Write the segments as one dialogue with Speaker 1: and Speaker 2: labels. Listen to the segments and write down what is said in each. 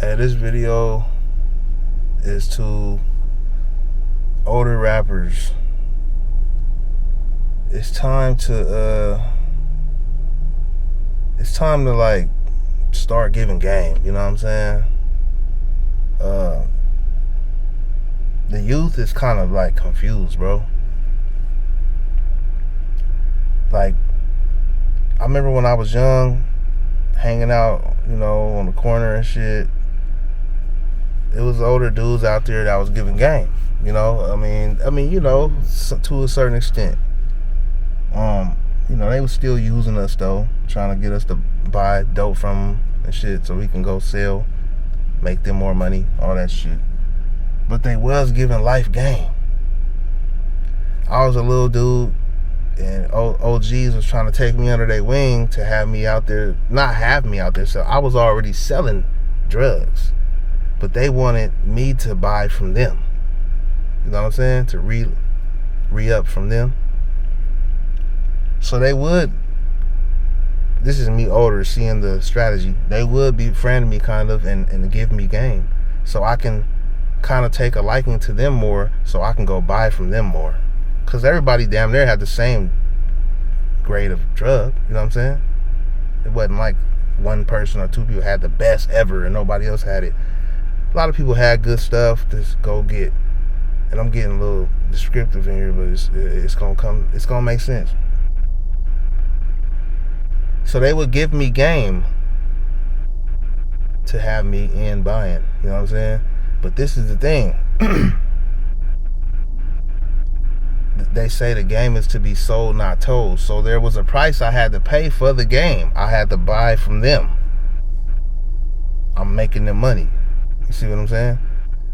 Speaker 1: Hey, this video is to older rappers. It's time to like start giving game, you know what I'm saying? The youth is kind of like confused, bro. Like, I remember when I was young, hanging out, on the corner and shit. It was older dudes out there that was giving game, I mean, to a certain extent. They was still using us though, trying to get us to buy dope from them and shit so we can go sell, make them more money, all that shit. But they was giving life game. I was a little dude, and OGs was trying to take me under their wing to have me out there, not have me out there. So I was already selling drugs, but they wanted me to buy from them. You know what I'm saying? To re-up from them. So they would, this is me older seeing the strategy, they would befriend me kind of and give me game. So I can kind of take a liking to them more, so I can go buy from them more. Because everybody damn near had the same grade of drug, you know what I'm saying? It wasn't like one person or two people had the best ever and nobody else had it. A lot of people had good stuff to go get. And I'm getting a little descriptive in here, but it's gonna make sense. So they would give me game to have me in buying, you know what I'm saying? But this is the thing. They say the game is to be sold, not told. So there was a price I had to pay for the game. I had to buy from them. I'm making them money. You see what I'm saying?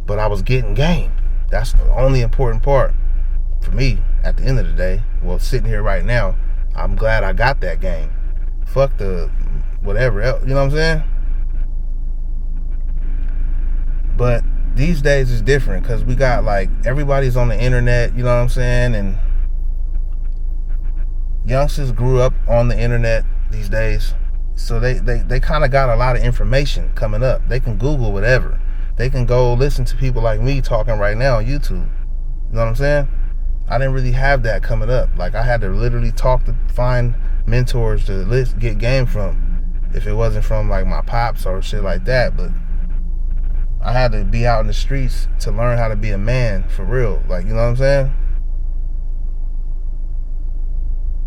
Speaker 1: But I was getting game. That's the only important part for me at the end of the day. Well, sitting here right now, I'm glad I got that game. Fuck the whatever else, you know what I'm saying? But these days is different because we got like everybody's on the internet, you know what I'm saying? And youngsters grew up on the internet these days. So they kind of got a lot of information coming up. They can Google whatever. They can go listen to people like me talking right now on YouTube. You know what I'm saying? I didn't really have that coming up. Like, I had to literally talk to find mentors to get game from, if it wasn't from like my pops or shit like that. But I had to be out in the streets to learn how to be a man for real. Like, you know what I'm saying?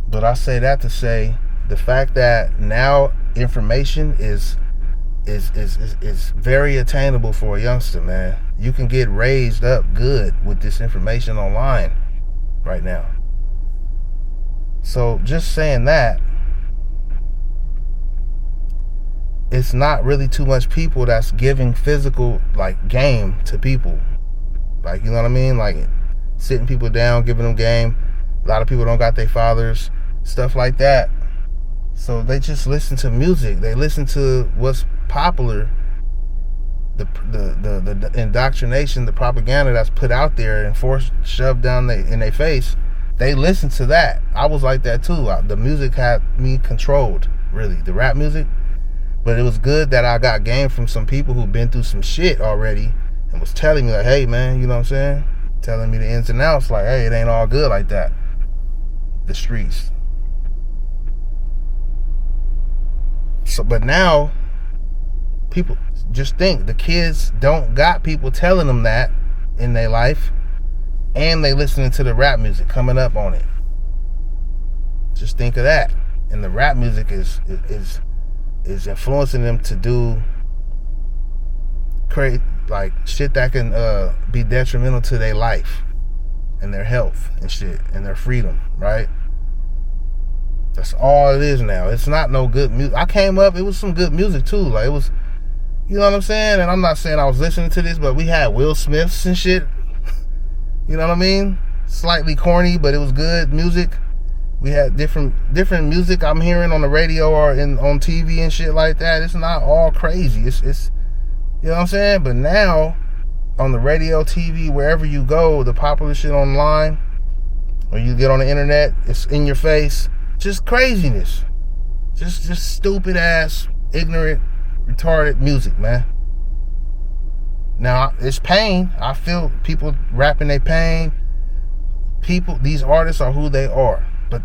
Speaker 1: But I say that to say the fact that now information is very attainable for a youngster, man. You can get raised up good with this information online right now. So just saying that, it's not really too much people that's giving physical like game to people. Like, you know what I mean? Like sitting people down, giving them game. A lot of people don't got their fathers, stuff like that. So they just listen to music. They listen to what's popular. The indoctrination, the propaganda that's put out there and shoved down in their face. They listen to that. I was like that too. The music had me controlled, really. The rap music. But it was good that I got game from some people who've been through some shit already and was telling me like, hey man, you know what I'm saying? Telling me the ins and outs, like, hey, it ain't all good like that. The streets. So, but now, people just think the kids don't got people telling them that in their life, and they listening to the rap music coming up on it. Just think of that. And the rap music is influencing them to do like shit that can be detrimental to their life and their health and shit and their freedom, right? That's all it is now. It's not no good music. I came up, it was some good music too. Like, it was, you know what I'm saying? And I'm not saying I was listening to this, but we had Will Smiths and shit. You know what I mean? Slightly corny, but it was good music. We had different music I'm hearing on the radio or on TV and shit like that. It's not all crazy. It's you know what I'm saying? But now, on the radio, TV, wherever you go, the popular shit online, or you get on the internet, it's in your face. Just craziness. Just stupid ass, ignorant, retarded music, man. Now, it's pain. I feel people rapping their pain. These artists are who they are. But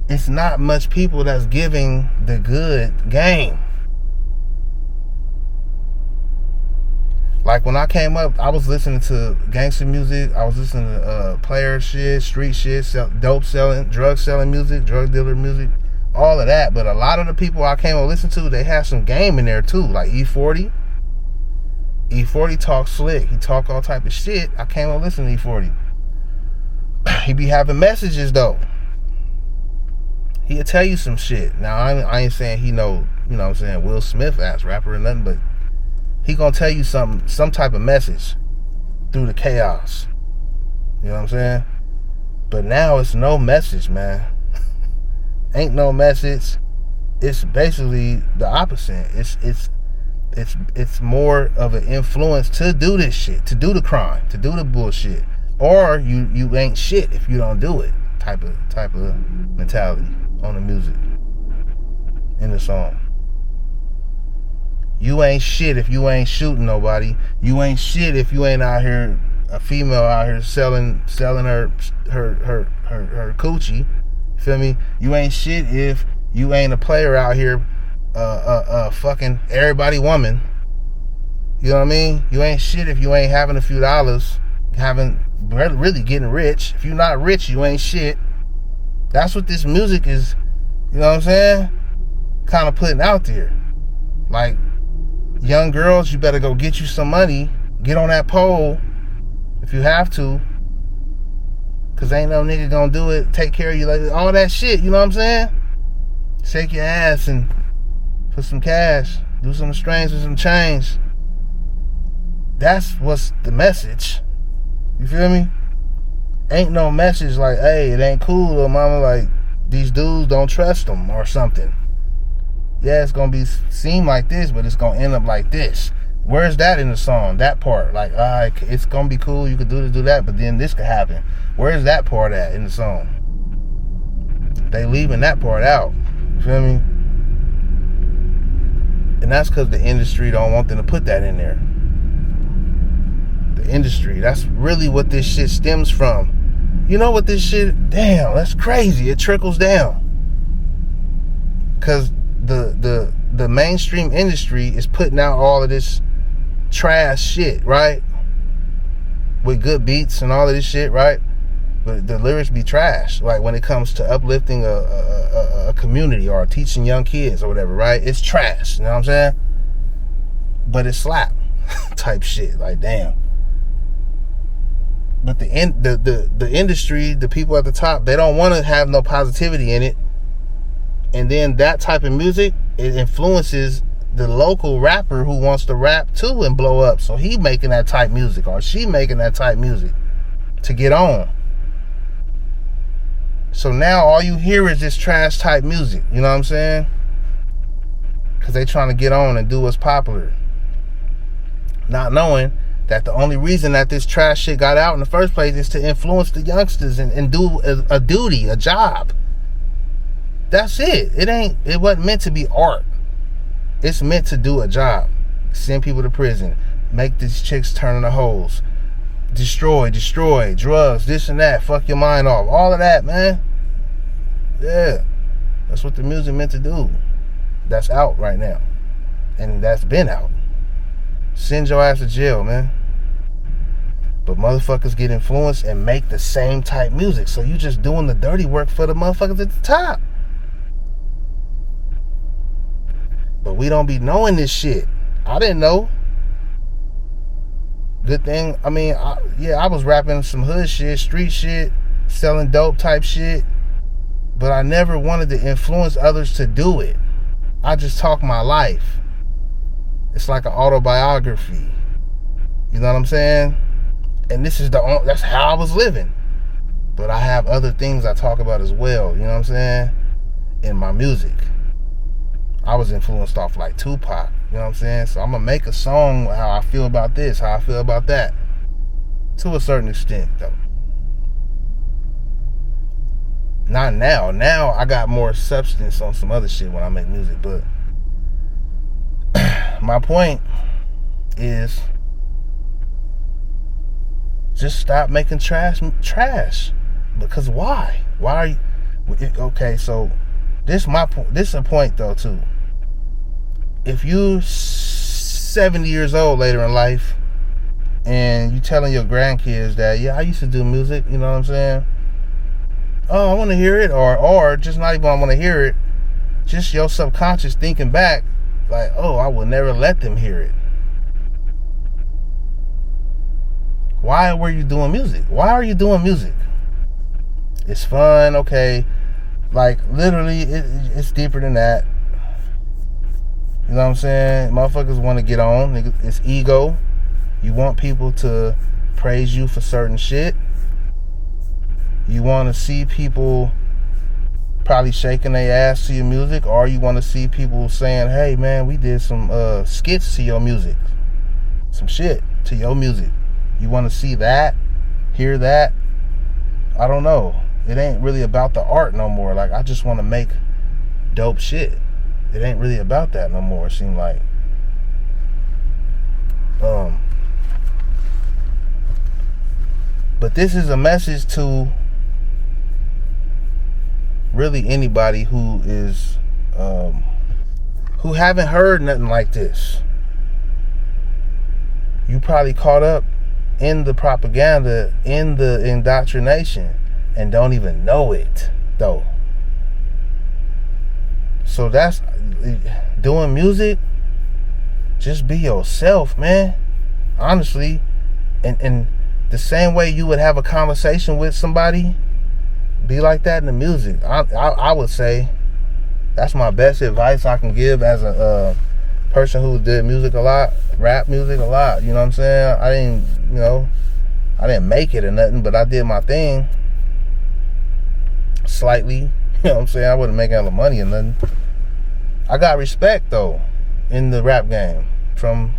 Speaker 1: it's not much people that's giving the good game. Like when I came up, I was listening to gangster music. I was listening to player shit, street shit, dope selling, drug selling music, drug dealer music, all of that. But a lot of the people I came up listen to, they had some game in there too. Like E40. E40 talk slick. He talk all type of shit. I came up listening to E40. He be having messages though. He'll tell you some shit. Now I ain't saying he know, you know what I'm saying, Will Smith ass rapper or nothing, but he gonna tell you some type of message through the chaos. You know what I'm saying? But now it's no message, man. Ain't no message. It's basically the opposite. It's more of an influence to do this shit, to do the crime, to do the bullshit. Or you ain't shit if you don't do it. Type of mentality on the music. In the song. You ain't shit if you ain't shooting nobody. You ain't shit if you ain't out here, a female out here selling her coochie. Feel me? You ain't shit if you ain't a player out here fucking everybody woman. You know what I mean? You ain't shit if you ain't having a few dollars, really getting rich. If you're not rich, you ain't shit. That's what this music is, you know what I'm saying? Kind of putting out there. Like, young girls, you better go get you some money. Get on that pole if you have to. Cause ain't no nigga gonna do it, take care of you, like all that shit, you know what I'm saying? Shake your ass and put some cash, do some strings with some change. That's what's the message. You feel me? Ain't no message like, hey, it ain't cool, little mama, like these dudes, don't trust them or something. Yeah, it's gonna seem like this, but it's gonna end up like this. Where's that in the song? That part, like, it's gonna be cool, you could do this, do that, but then this could happen. Where's that part at in the song? They leaving that part out. You feel me? And that's because the industry don't want them to put that in there. The industry, that's really what this shit stems from. You know what this shit, damn, that's crazy. It trickles down. Because the mainstream industry is putting out all of this trash shit, right? With good beats and all of this shit, right? But the lyrics be trash. Like when it comes to uplifting a community or teaching young kids or whatever, right? It's trash, you know what I'm saying? But it's slap type shit. Like, damn. But the industry, the people at the top, they don't want to have no positivity in it. And then that type of music, it influences the local rapper who wants to rap too and blow up. So he making that type music or she making that type music to get on. So now all you hear is this trash type music. You know what I'm saying? Because they trying to get on and do what's popular. Not knowing that the only reason that this trash shit got out in the first place is to influence the youngsters and do a duty, a job. That's it. It wasn't meant to be art. It's meant to do a job. Send people to prison. Make these chicks turn into hoes. Destroy, drugs, this and that. Fuck your mind off. All of that, man. Yeah. That's what the music meant to do. That's out right now. And that's been out. Send your ass to jail, man. But motherfuckers get influenced and make the same type music. So you just doing the dirty work for the motherfuckers at the top. But we don't be knowing this shit. I didn't know. Good thing, I mean, I was rapping some hood shit, street shit, selling dope type shit. But I never wanted to influence others to do it. I just talk my life. It's like an autobiography. You know what I'm saying? And this is that's how I was living. But I have other things I talk about as well, you know what I'm saying? In my music. I was influenced off like Tupac, you know what I'm saying? So I'm gonna make a song how I feel about this, how I feel about that. To a certain extent, though. Not now. Now I got more substance on some other shit when I make music, but my point is just stop making trash. Because why? Why are you? Okay, so this is a point though too. If you 70 years old later in life and you telling your grandkids that, yeah, I used to do music, you know what I'm saying? Oh, I want to hear it, or just not even I want to hear it, just your subconscious thinking back, like, oh, I will never let them hear it. Why were you doing music? Why are you doing music? It's fun, okay. Like, literally, it's deeper than that. You know what I'm saying? Motherfuckers want to get on. It's ego. You want people to praise you for certain shit. You want to see people probably shaking their ass to your music, or you want to see people saying, hey, man, we did some skits to your music. Some shit to your music. You want to see that? Hear that? I don't know. It ain't really about the art no more. Like, I just want to make dope shit. It ain't really about that no more, it seems like. But this is a message to really anybody who is who haven't heard nothing like this. You probably caught up in the propaganda, in the indoctrination, and don't even know it though. So that's doing music. Just be yourself, man. Honestly, and the same way you would have a conversation with somebody, be like that in the music. I would say that's my best advice I can give as a person who did music a lot, rap music a lot. You know what I'm saying? I didn't make it or nothing, but I did my thing slightly. You know what I'm saying? I wasn't making all the money or nothing. I got respect though in the rap game from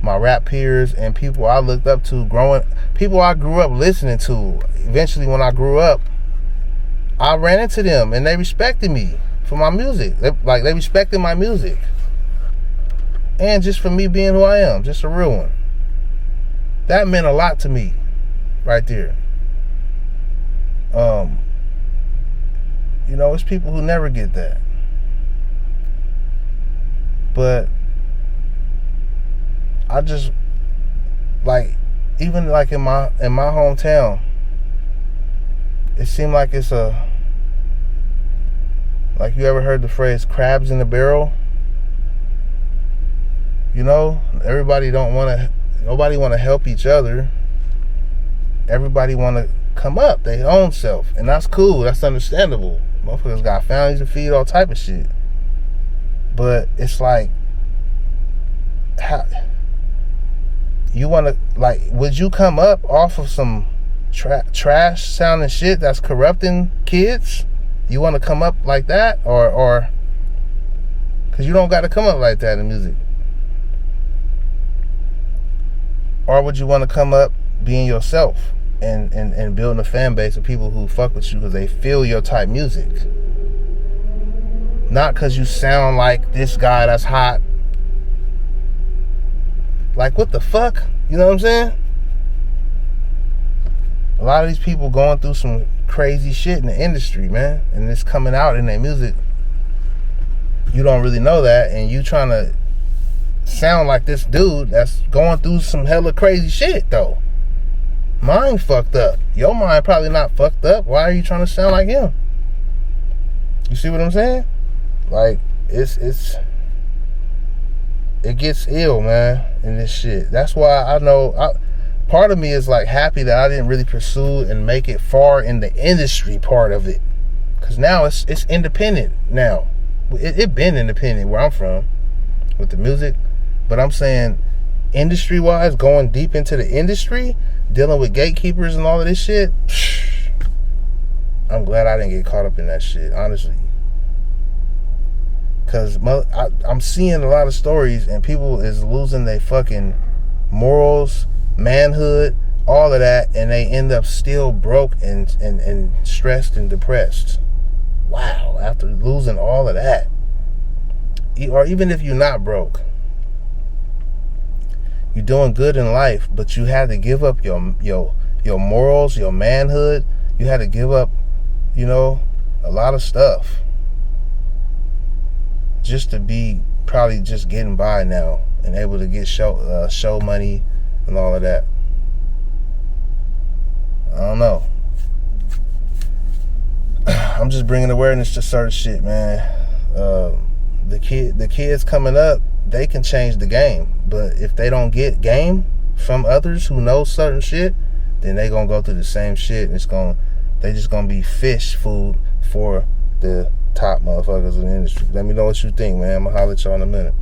Speaker 1: my rap peers and people I looked up to people I grew up listening to. Eventually when I grew up, I ran into them and they respected me for my music. They respected my music. And just for me being who I am, just a real one. That meant a lot to me right there. It's people who never get that. But I just even in my hometown, it seemed like it's you ever heard the phrase crabs in the barrel? Nobody want to help each other. Everybody want to come up their own self, and that's cool. That's understandable. Motherfuckers got families to feed, all type of shit. But it's like, how you want to would you come up off of some trash sounding shit that's corrupting kids? You want to come up like that, or because you don't got to come up like that in music? Or would you want to come up being yourself and building a fan base of people who fuck with you because they feel your type music? Not because you sound like this guy that's hot. Like, what the fuck? You know what I'm saying? A lot of these people going through some crazy shit in the industry, man. And it's coming out in their music. You don't really know that, and you trying to sound like this dude that's going through some hella crazy shit though. Mind fucked up. Your mind probably not fucked up. Why are you trying to sound like him? You see what I'm saying? Like, it gets ill, man, in this shit. That's why I know part of me is happy that I didn't really pursue and make it far in the industry part of it, because now it's independent now. It been independent where I'm from with the music. But I'm saying, industry-wise, going deep into the industry, dealing with gatekeepers and all of this shit, I'm glad I didn't get caught up in that shit, honestly. Because I'm seeing a lot of stories, and people is losing their fucking morals, manhood, all of that, and they end up still broke and stressed and depressed. Wow, after losing all of that. Or even if you're not broke, You're doing good in life, but you had to give up your morals, your manhood. You had to give up, a lot of stuff just to be probably just getting by now and able to get show money and all of that. I don't know. I'm just bringing awareness to certain shit, man. The kids coming up, they can change the game, but if they don't get game from others who know certain shit, then they gonna go through the same shit, and they just gonna be fish food for the top motherfuckers in the industry. Let me know what you think, man. I'm gonna holler at y'all in a minute.